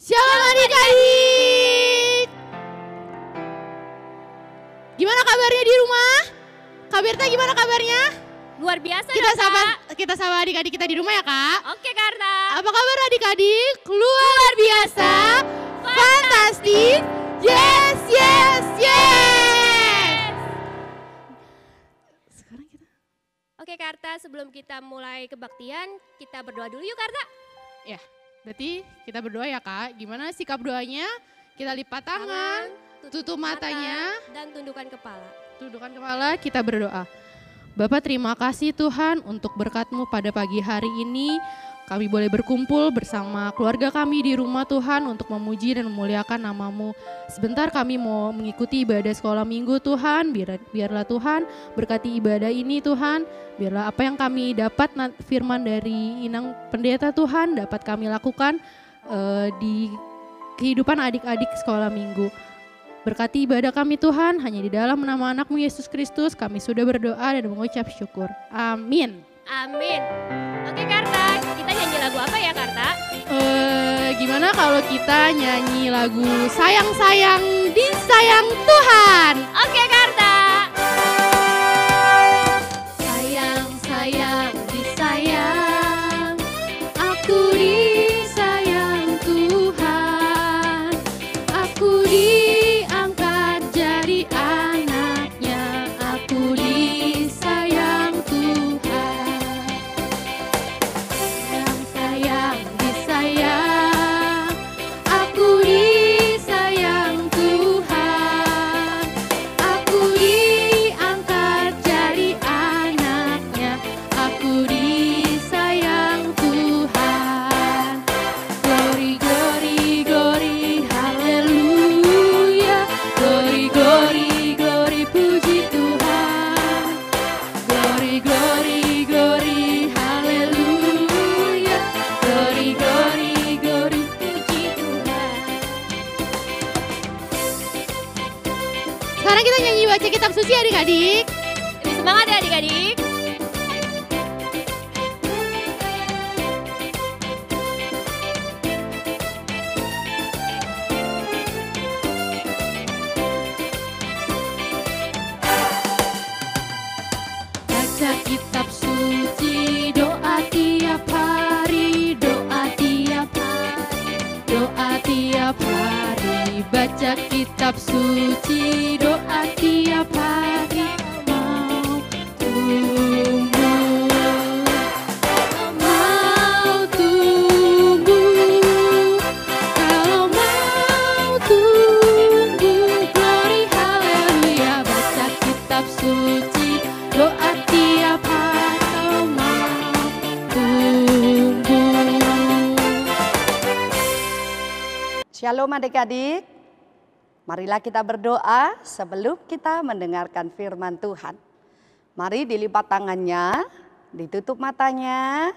Shalom adik-adik. Gimana kabarnya di rumah? Kak Berta gimana kabarnya? Luar biasa Kita sama adik-adik kita di rumah ya Kak. Oke Karta. Apa kabar adik-adik? Luar biasa, fantastis, yes, yes, yes. Sekarang kita. Oke Karta, sebelum kita mulai kebaktian, kita berdoa dulu yuk Karta. Ya, berarti kita berdoa ya Kak. Gimana sikap doanya? Kita lipat tangan, tutup matanya, dan tundukkan kepala. tundukkan kepala, kita berdoa. Bapak terima kasih Tuhan untuk berkat-Mu pada pagi hari ini. Kami boleh berkumpul bersama keluarga kami di rumah Tuhan untuk memuji dan memuliakan nama-Mu. Sebentar kami mau mengikuti ibadah sekolah minggu Tuhan. Biarlah Tuhan berkati ibadah ini Tuhan. Biarlah apa yang kami dapat firman dari Inang Pendeta Tuhan dapat kami lakukan di kehidupan adik-adik sekolah minggu. Berkati ibadah kami Tuhan, hanya di dalam nama anak-Mu Yesus Kristus kami sudah berdoa dan mengucap syukur. Amin. Amin. Oke Karta, kita nyanyi lagu apa ya Karta? Gimana kalau kita nyanyi lagu Sayang-sayang disayang Tuhan? Oke Karta. Sayang-sayang disayang, aku disayang Tuhan, aku diangkat jadi anaknya, aku disayang Tuhan. Sayang-sayang disayang, aku disayang Tuhan, aku diangkat jadi anaknya, aku disayang Tuhan. Glory, glory, glory, haleluya. Glory, glory, glory, puji Tuhan. Glory, glory, glory, haleluya. Glory, glory, glory, puji Tuhan. Sekarang kita nyanyi baca kitab suci adik-adik. Lebih semangat ya adik-adik. Baca kitab suci, doa tiap hari, doa tiap hari, doa tiap hari. Baca kitab suci, doa tiap hari. Mau tumbuh, mau tumbuh, kalau mau tumbuh, glory haleluya. Baca kitab suci, doa tiap hari, kalau mau tumbuh. Shalom adik-adik, marilah kita berdoa sebelum kita mendengarkan firman Tuhan. Mari dilipat tangannya, ditutup matanya,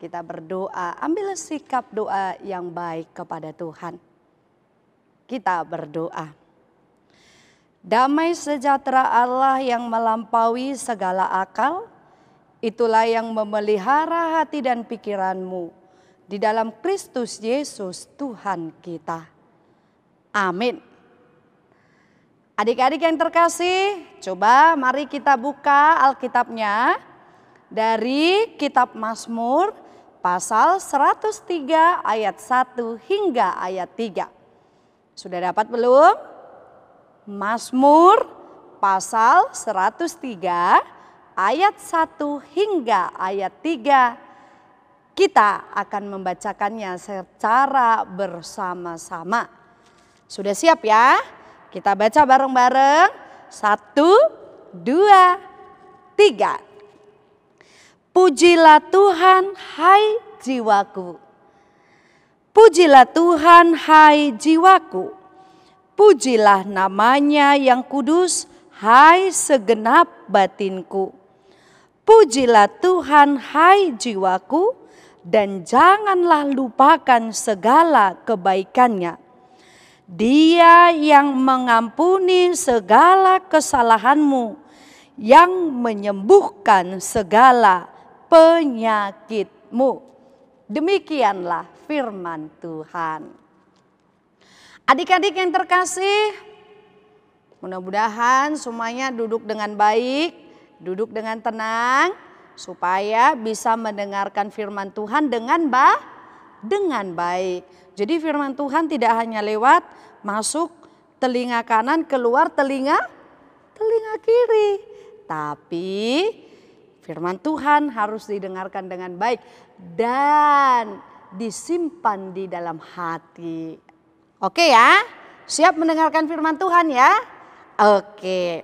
kita berdoa, ambil sikap doa yang baik kepada Tuhan. Kita berdoa. Damai sejahtera Allah yang melampaui segala akal, itulah yang memelihara hati dan pikiranmu di dalam Kristus Yesus Tuhan kita. Amin. Adik-adik yang terkasih, coba mari kita buka Alkitabnya dari kitab Mazmur pasal 103 ayat 1 hingga ayat 3. Sudah dapat belum? Mazmur pasal 103 ayat 1 hingga ayat 3. Kita akan membacakannya secara bersama-sama. Sudah siap ya? Kita baca bareng-bareng. 1, 2, 3. Pujilah Tuhan hai jiwaku. Pujilah Tuhan hai jiwaku. Pujilah namanya yang kudus hai segenap batinku. Pujilah Tuhan hai jiwaku dan janganlah lupakan segala kebaikannya. Dia yang mengampuni segala kesalahanmu, yang menyembuhkan segala penyakitmu. Demikianlah firman Tuhan. Adik-adik yang terkasih, mudah-mudahan semuanya duduk dengan baik, duduk dengan tenang, supaya bisa mendengarkan firman Tuhan dengan baik. Jadi firman Tuhan tidak hanya lewat masuk telinga kanan, keluar telinga kiri. Tapi firman Tuhan harus didengarkan dengan baik dan disimpan di dalam hati. Oke ya, siap mendengarkan firman Tuhan ya? Oke.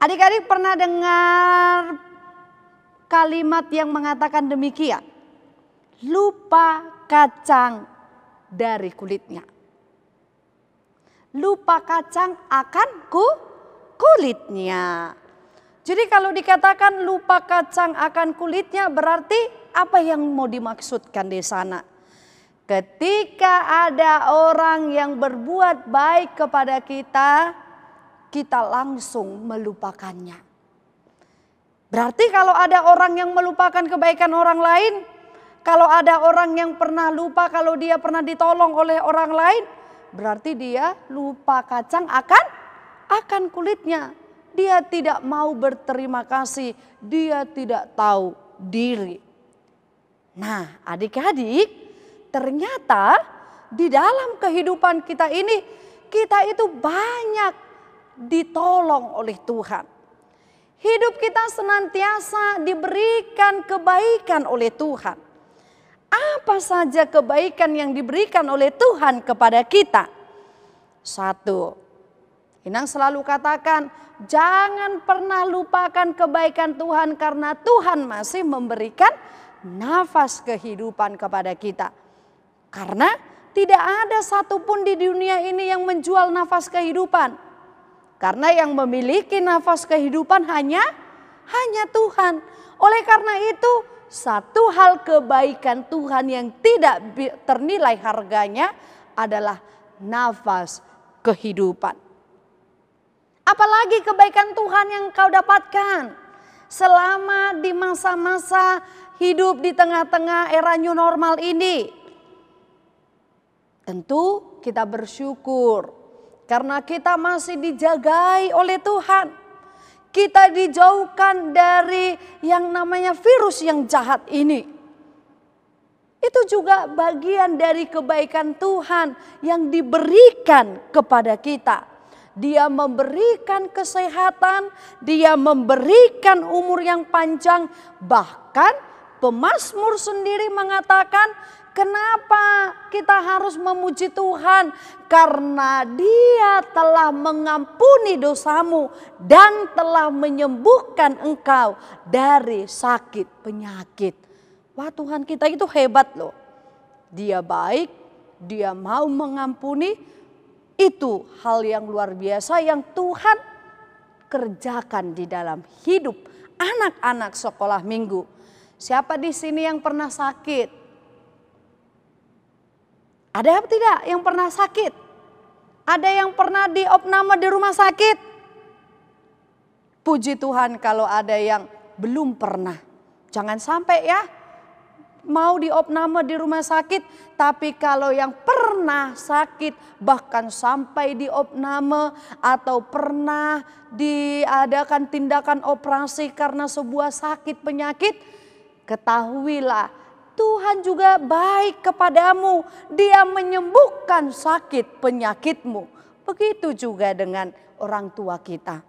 Adik-adik pernah dengar kalimat yang mengatakan demikian? Lupa kacang dari kulitnya. Lupa kacang akan kulitnya. Jadi kalau dikatakan lupa kacang akan kulitnya, berarti apa yang mau dimaksudkan di sana? Ketika ada orang yang berbuat baik kepada kita, kita langsung melupakannya. Berarti kalau ada orang yang melupakan kebaikan orang lain, kalau ada orang yang pernah lupa kalau dia pernah ditolong oleh orang lain, berarti dia lupa kacang akan kulitnya. Dia tidak mau berterima kasih, dia tidak tahu diri. Nah, adik-adik, ternyata di dalam kehidupan kita ini, kita itu banyak ditolong oleh Tuhan. Hidup kita senantiasa diberikan kebaikan oleh Tuhan. Apa saja kebaikan yang diberikan oleh Tuhan kepada kita? Satu, Inang selalu katakan, jangan pernah lupakan kebaikan Tuhan karena Tuhan masih memberikan nafas kehidupan kepada kita. Karena tidak ada satupun di dunia ini yang menjual nafas kehidupan. Karena yang memiliki nafas kehidupan hanya Tuhan. Oleh karena itu, satu hal kebaikan Tuhan yang tidak ternilai harganya adalah nafas kehidupan. Apalagi kebaikan Tuhan yang kau dapatkan selama di masa-masa hidup di tengah-tengah era new normal ini. Tentu kita bersyukur karena kita masih dijagai oleh Tuhan. Kita dijauhkan dari yang namanya virus yang jahat ini. Itu juga bagian dari kebaikan Tuhan yang diberikan kepada kita. Dia memberikan kesehatan, dia memberikan umur yang panjang. Bahkan pemazmur sendiri mengatakan, kenapa kita harus memuji Tuhan? Karena Dia telah mengampuni dosamu dan telah menyembuhkan engkau dari sakit penyakit. Wah, Tuhan kita itu hebat loh. Dia baik, Dia mau mengampuni. Itu hal yang luar biasa yang Tuhan kerjakan di dalam hidup anak-anak sekolah minggu. Siapa di sini yang pernah sakit? Ada tidak yang pernah sakit? Ada yang pernah diopname di rumah sakit? Puji Tuhan kalau ada yang belum pernah. Jangan sampai ya mau diopname di rumah sakit, tapi kalau yang pernah sakit bahkan sampai diopname atau pernah diadakan tindakan operasi karena sebuah sakit penyakit, ketahuilah Tuhan juga baik kepadamu. Dia menyembuhkan sakit penyakitmu. Begitu juga dengan orang tua kita.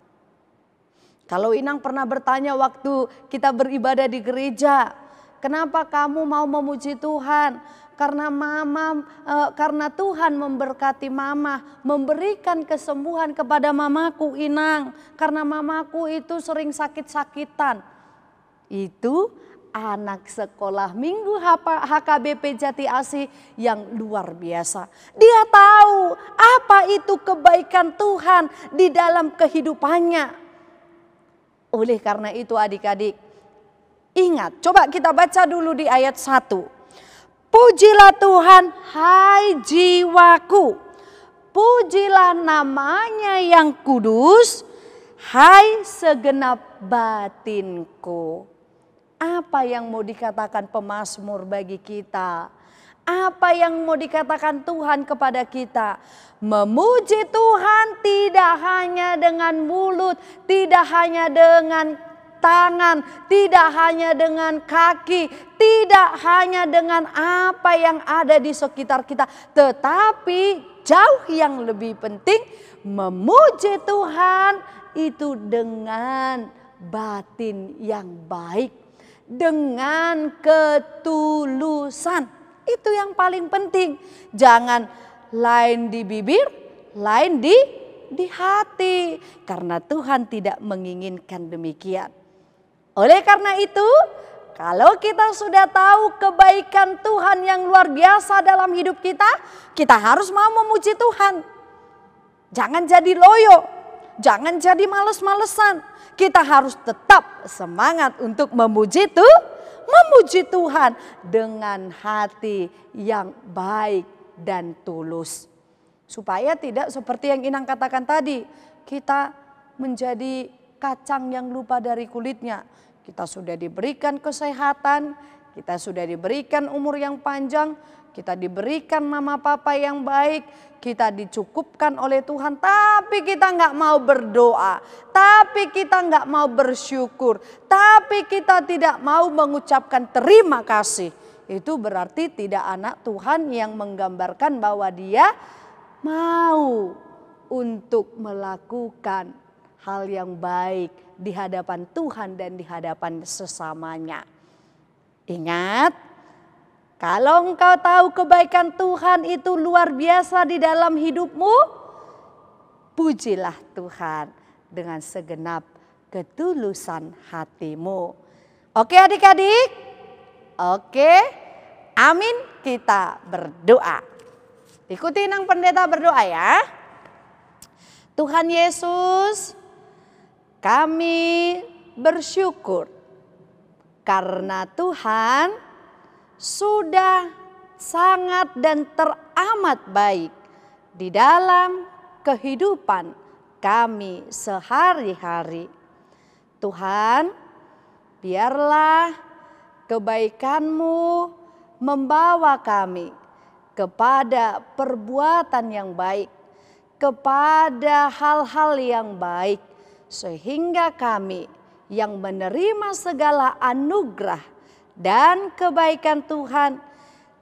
Kalau Inang pernah bertanya waktu kita beribadah di gereja, kenapa kamu mau memuji Tuhan? Karena Tuhan memberkati mama, memberikan kesembuhan kepada mamaku Inang. Karena mamaku itu sering sakit-sakitan. Itu anak sekolah minggu HKBP Jati Asih yang luar biasa. Dia tahu apa itu kebaikan Tuhan di dalam kehidupannya. Oleh karena itu adik-adik, ingat, coba kita baca dulu di ayat 1. Pujilah Tuhan, hai jiwaku. Pujilah namanya yang kudus, hai segenap batinku. Apa yang mau dikatakan pemazmur bagi kita? apa yang mau dikatakan Tuhan kepada kita. Memuji Tuhan tidak hanya dengan mulut, tidak hanya dengan tangan, tidak hanya dengan kaki, tidak hanya dengan apa yang ada di sekitar kita. Tetapi jauh yang lebih penting, memuji Tuhan itu dengan batin yang baik, dengan ketulusan. Itu yang paling penting. Jangan lain di bibir, lain di hati. Karena Tuhan tidak menginginkan demikian. Oleh karena itu, kalau kita sudah tahu kebaikan Tuhan yang luar biasa dalam hidup kita, kita harus mau memuji Tuhan. Jangan jadi loyo, jangan jadi males-malesan. Kita harus tetap semangat untuk memuji Tuhan dengan hati yang baik dan tulus. Supaya tidak seperti yang Inang katakan tadi, kita menjadi kacang yang lupa dari kulitnya. Kita sudah diberikan kesehatan, kita sudah diberikan umur yang panjang, kita diberikan mama papa yang baik, kita dicukupkan oleh Tuhan, tapi kita nggak mau berdoa, tapi kita nggak mau bersyukur, tapi kita tidak mau mengucapkan terima kasih. Itu berarti tidak anak Tuhan yang menggambarkan bahwa dia mau untuk melakukan hal yang baik di hadapan Tuhan dan di hadapan sesamanya. Ingat, kalau engkau tahu kebaikan Tuhan itu luar biasa di dalam hidupmu, pujilah Tuhan dengan segenap ketulusan hatimu. Oke adik-adik? Oke, amin, kita berdoa. Ikuti Inang Pendeta berdoa ya. Tuhan Yesus, kami bersyukur karena Tuhan sudah sangat dan teramat baik di dalam kehidupan kami sehari-hari. Tuhan, biarlah kebaikan-Mu membawa kami kepada perbuatan yang baik, kepada hal-hal yang baik, sehingga kami yang menerima segala anugerah dan kebaikan Tuhan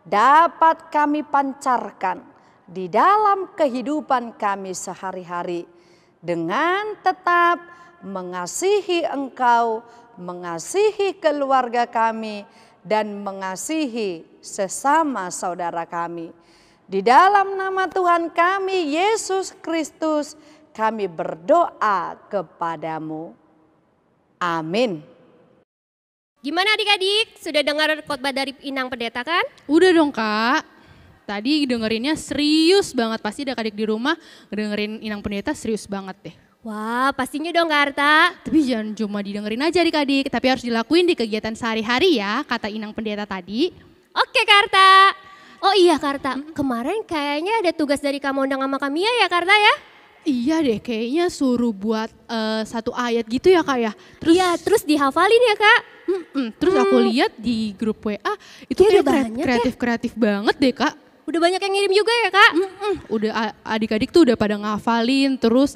dapat kami pancarkan di dalam kehidupan kami sehari-hari dengan tetap mengasihi Engkau, mengasihi keluarga kami, dan mengasihi sesama saudara kami. Di dalam nama Tuhan kami Yesus Kristus, kami berdoa kepadamu. Amin. Gimana adik-adik? Sudah dengar khotbah dari Inang Pendeta kan? Udah dong Kak. Tadi dengerinnya serius banget. Pasti adik-adik di rumah dengerin Inang Pendeta serius banget deh. Wah, pastinya dong Kak Arta. Tapi jangan cuma didengerin aja adik-adik. Tapi harus dilakuin di kegiatan sehari-hari ya, kata Inang Pendeta tadi. Oke Kak Arta. Oh iya Kak Arta, kemarin kayaknya ada tugas dari Kak Mondang sama Kamia ya Kak Arta ya? Iya deh, kayaknya suruh buat satu ayat gitu ya Kak ya. Terus dihafalin ya Kak? Terus aku lihat di grup WA itu Kayak kayak kreatif banget deh Kak. Udah banyak yang ngirim juga ya Kak? Udah adik-adik tuh udah pada ngafalin, terus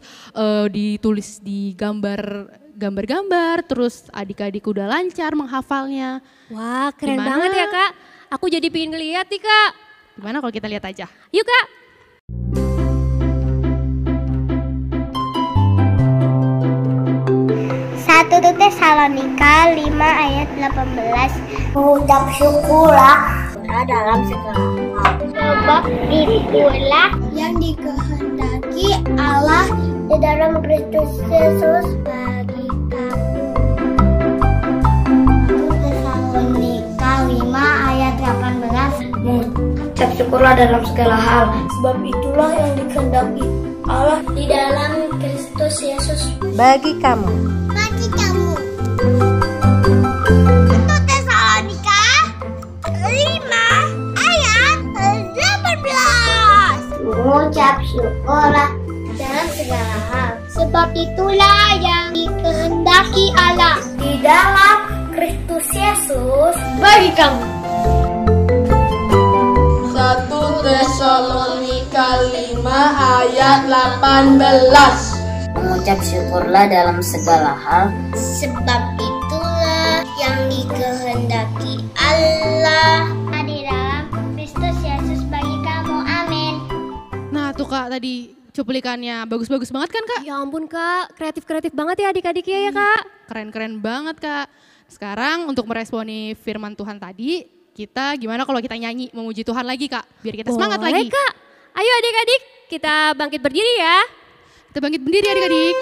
ditulis di gambar-gambar, terus adik-adik udah lancar menghafalnya. Wah keren Gimana? banget ya Kak. Aku jadi pengen ngeliat nih Kak. Gimana kalau kita lihat aja? Yuk Kak. Satu Tesalonika 5 ayat 18. Mengucap syukurlah dalam segala hal. Sebab itulah yang dikehendaki Allah di dalam Kristus Yesus bagi kamu. 1 Tesalonika 5 ayat 18. Mengucap syukurlah dalam segala hal. Sebab itulah yang dikehendaki Allah di dalam Kristus Yesus Bagi kamu. bagi kamu. 1 Tesalonika 5 ayat 18. Mengucap syukurlah dalam segala hal. Sebab itulah yang dikehendaki Allah di dalam Kristus Yesus bagi kamu. 1 1 Tesalonika 5 ayat 18. Mengucap syukurlah dalam segala hal, Sebab itulah yang dikehendaki Allah di dalam Kristus Yesus bagi kamu. Amin. Nah tuh Kak tadi cuplikannya bagus-bagus banget kan Kak? Ya ampun Kak, kreatif-kreatif banget ya adik-adiknya ya Kak. Keren-keren banget Kak. Sekarang untuk meresponi firman Tuhan tadi, kita gimana kalau kita nyanyi memuji Tuhan lagi Kak? Biar kita semangat Boleh, lagi. Kak. Ayo adik-adik, kita bangkit berdiri ya. Kita bangkit berdiri adik-adik.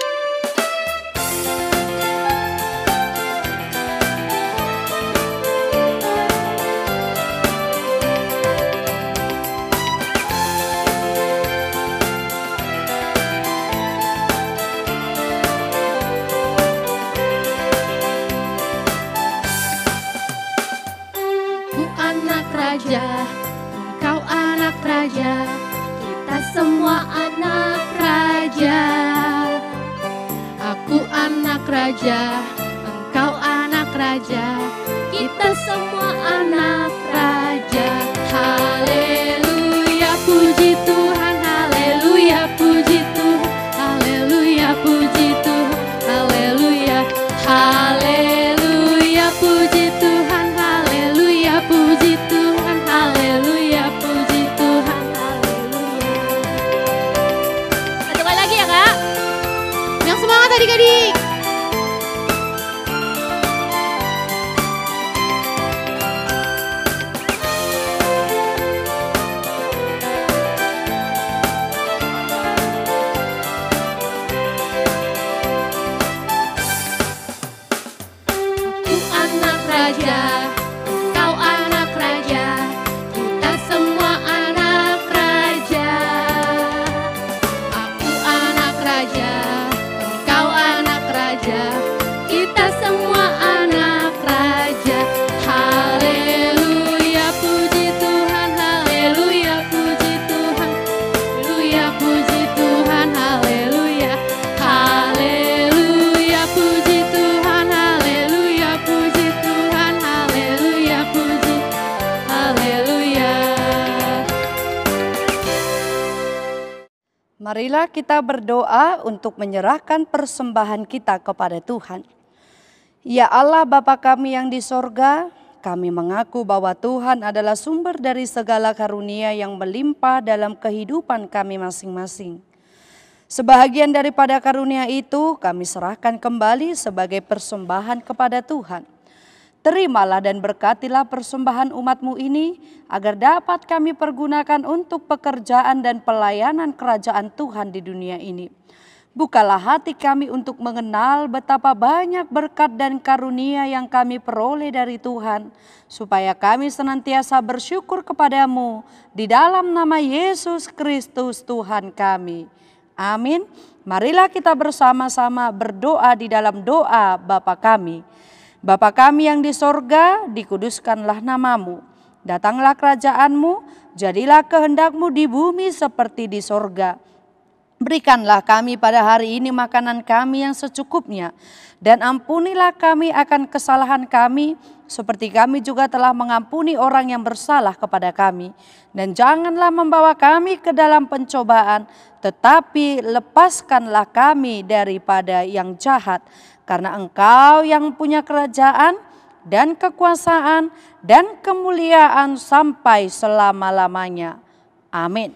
Ku anak raja, engkau anak raja, kita semua anak raja. Aku anak raja, engkau anak raja, kita semua anak raja. Haleluya, puji Tuhan, haleluya, puji Tuhan, haleluya, puji Tuhan, haleluya, haleluya, puji Tuhan, haleluya, puji Tuhan, haleluya, puji Tuhan, haleluya. Satu kali lagi ya Kak. Yang semangat adik-adik. Aku anak raja, kau anak raja, kita semua anak raja. Aku anak raja, engkau anak raja, kita semua anak raja. Haleluya, puji Tuhan, haleluya, puji Tuhan, haleluya, puji Tuhan, haleluya, haleluya, puji Tuhan, haleluya, puji Tuhan, haleluya, puji, haleluya. Marilah kita berdoa untuk menyerahkan persembahan kita kepada Tuhan. Ya Allah Bapa kami yang di sorga, kami mengaku bahwa Tuhan adalah sumber dari segala karunia yang melimpah dalam kehidupan kami masing-masing. Sebahagian daripada karunia itu kami serahkan kembali sebagai persembahan kepada Tuhan. Terimalah dan berkatilah persembahan umat-Mu ini agar dapat kami pergunakan untuk pekerjaan dan pelayanan kerajaan Tuhan di dunia ini. Bukalah hati kami untuk mengenal betapa banyak berkat dan karunia yang kami peroleh dari Tuhan, supaya kami senantiasa bersyukur kepadamu di dalam nama Yesus Kristus Tuhan kami. Amin. Marilah kita bersama-sama berdoa di dalam doa Bapa kami. Bapa kami yang di sorga, dikuduskanlah namamu. Datanglah kerajaanmu, jadilah kehendakmu di bumi seperti di sorga. Berikanlah kami pada hari ini makanan kami yang secukupnya. Dan ampunilah kami akan kesalahan kami, seperti kami juga telah mengampuni orang yang bersalah kepada kami. Dan janganlah membawa kami ke dalam pencobaan, tetapi lepaskanlah kami daripada yang jahat. Karena Engkau yang punya kerajaan dan kekuasaan dan kemuliaan sampai selama-lamanya. Amin.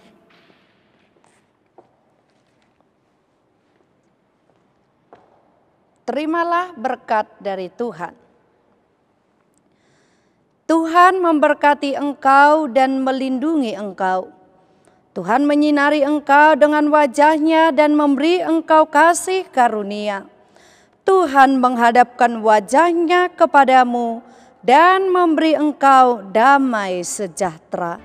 Terimalah berkat dari Tuhan. Tuhan memberkati engkau dan melindungi engkau. Tuhan menyinari engkau dengan wajah-Nya dan memberi engkau kasih karunia. Tuhan menghadapkan wajah-Nya kepadamu dan memberi engkau damai sejahtera.